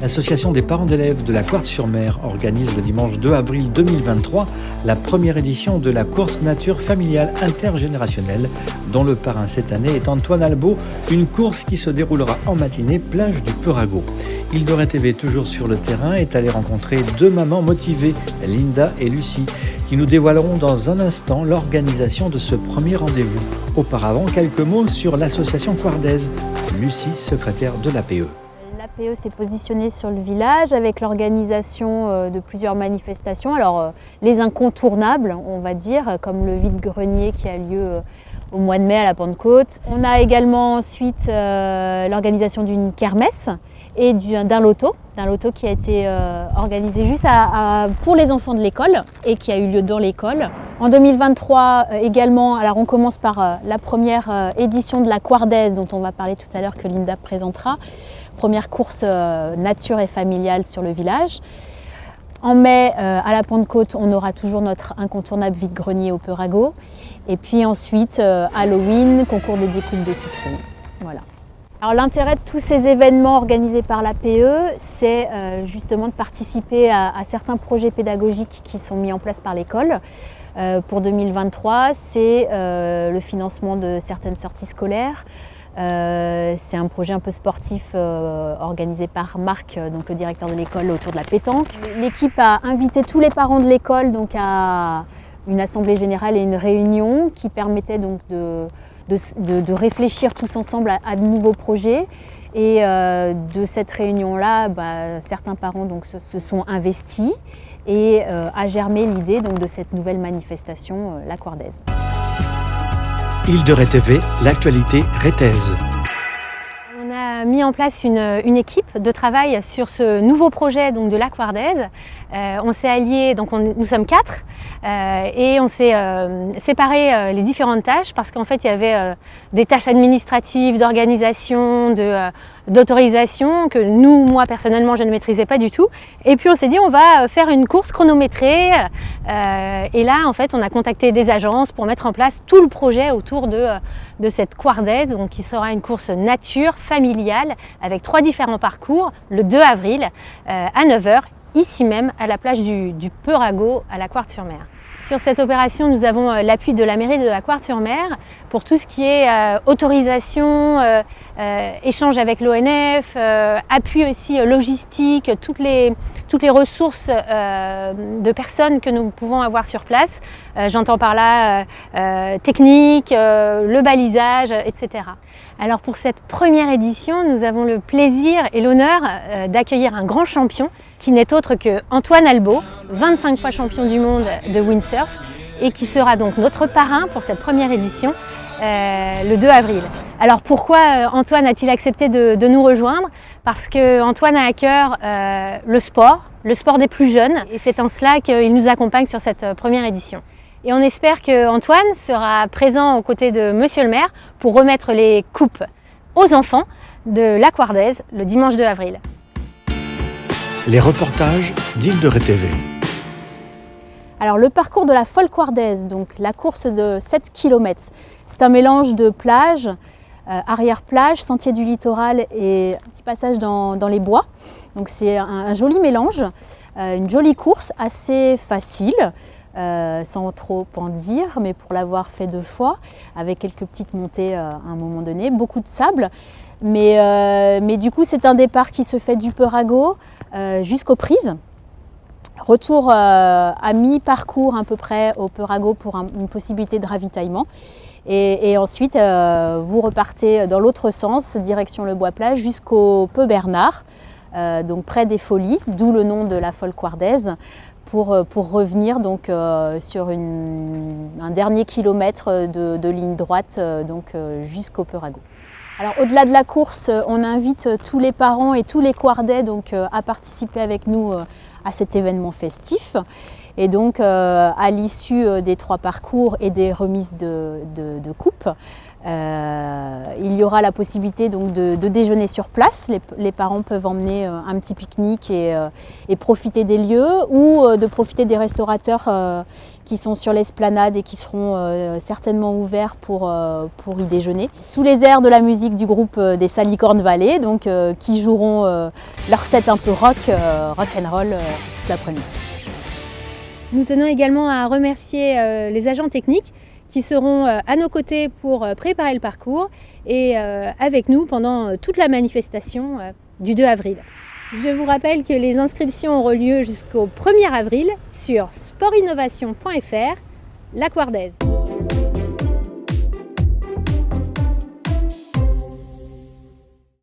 L'association des parents d'élèves de la Quartz-sur-Mer organise le dimanche 2 avril 2023 la première édition de la course nature familiale intergénérationnelle dont le parrain cette année est Antoine Albault, une course qui se déroulera en matinée plage du Peurago. Île de Ré TV, toujours sur le terrain, est allé rencontrer deux mamans motivées, Linda et Lucie, qui nous dévoileront dans un instant l'organisation de ce premier rendez-vous. Auparavant, quelques mots sur l'association Quardaise. Lucie, secrétaire de l'APE. L'APE s'est positionnée sur le village avec l'organisation de plusieurs manifestations. Alors les incontournables, on va dire, comme le vide-grenier qui a lieu au mois de mai à la Pentecôte. On a également ensuite l'organisation d'une kermesse et d'un loto qui a été organisé juste pour les enfants de l'école et qui a eu lieu dans l'école. En 2023 également, alors on commence par la première édition de la Quardaise dont on va parler tout à l'heure, que Linda présentera. Première course nature et familiale sur le village. En mai, à la Pentecôte, on aura toujours notre incontournable vide-grenier au Peurago. Et puis ensuite, Halloween, concours de découpe de citron. Voilà. Alors l'intérêt de tous ces événements organisés par l'APE, c'est justement de participer à certains projets pédagogiques qui sont mis en place par l'école. Pour 2023, c'est le financement de certaines sorties scolaires. C'est un projet un peu sportif organisé par Marc, donc le directeur de l'école, autour de la pétanque. L'équipe a invité tous les parents de l'école donc à une assemblée générale et une réunion qui permettait donc de réfléchir tous ensemble à de nouveaux projets. Et de cette réunion-là, certains parents donc, se sont investis et a germé l'idée donc, de cette nouvelle manifestation, la Quardaise. Île de Ré TV, l'actualité rétaise. On a mis en place une équipe de travail sur ce nouveau projet donc, de la Quardaise. On s'est alliés, donc nous sommes 4, et on s'est séparé les différentes tâches parce qu'en fait il y avait des tâches administratives, d'organisation, d'autorisation que moi personnellement je ne maîtrisais pas du tout. Et puis on s'est dit on va faire une course chronométrée et là en fait on a contacté des agences pour mettre en place tout le projet autour de cette Quardaise, donc qui sera une course nature familiale avec 3 différents parcours le 2 avril à 9 h. Ici même, à la plage du Peurago, à la Quartz-sur-Mer. Sur cette opération, nous avons l'appui de la mairie de la Quartz-sur-Mer pour tout ce qui est autorisation, échange avec l'ONF, appui aussi logistique, toutes les ressources de personnes que nous pouvons avoir sur place. J'entends par là technique, le balisage, etc. Alors pour cette première édition, nous avons le plaisir et l'honneur d'accueillir un grand champion qui n'est autre que Antoine Albault, 25 fois champion du monde de windsurf et qui sera donc notre parrain pour cette première édition le 2 avril. Alors pourquoi Antoine a-t-il accepté de nous rejoindre? Parce qu'Antoine a à cœur le sport des plus jeunes, et c'est en cela qu'il nous accompagne sur cette première édition. Et on espère qu'Antoine sera présent aux côtés de Monsieur le maire pour remettre les coupes aux enfants de la Quardaise le dimanche 2 avril. Les reportages d'Île de Ré TV. Alors le parcours de la folle Quardaise, donc la course de 7 km, c'est un mélange de plage, arrière-plage, sentier du littoral et un petit passage dans les bois. Donc c'est un joli mélange, une jolie course assez facile. Sans trop en dire, mais pour l'avoir fait 2 fois, avec quelques petites montées à un moment donné, beaucoup de sable. Mais du coup, c'est un départ qui se fait du Peurago jusqu'aux Prises. Retour à mi-parcours à peu près au Peurago pour une possibilité de ravitaillement. Et ensuite, vous repartez dans l'autre sens, direction le Bois-Plage, jusqu'au Peu Bernard, donc près des Folies, d'où le nom de la folle Quardaise. Pour revenir donc, sur un dernier kilomètre de ligne droite jusqu'au Peurago. Alors au-delà de la course, on invite tous les parents et tous les Quardais donc, à participer avec nous à cet événement festif. Et donc à l'issue des 3 parcours et des remises de coupes, Il y aura la possibilité donc de déjeuner sur place. Les parents peuvent emmener un petit pique-nique et profiter des lieux, ou de profiter des restaurateurs qui sont sur l'esplanade et qui seront certainement ouverts pour y déjeuner. Sous les airs de la musique du groupe des Salicorne Valley, donc, qui joueront leur set un peu rock and roll toute l'après-midi. Nous tenons également à remercier les agents techniques qui seront à nos côtés pour préparer le parcours et avec nous pendant toute la manifestation du 2 avril. Je vous rappelle que les inscriptions auront lieu jusqu'au 1er avril sur sportinnovation.fr, Lac Wardèze.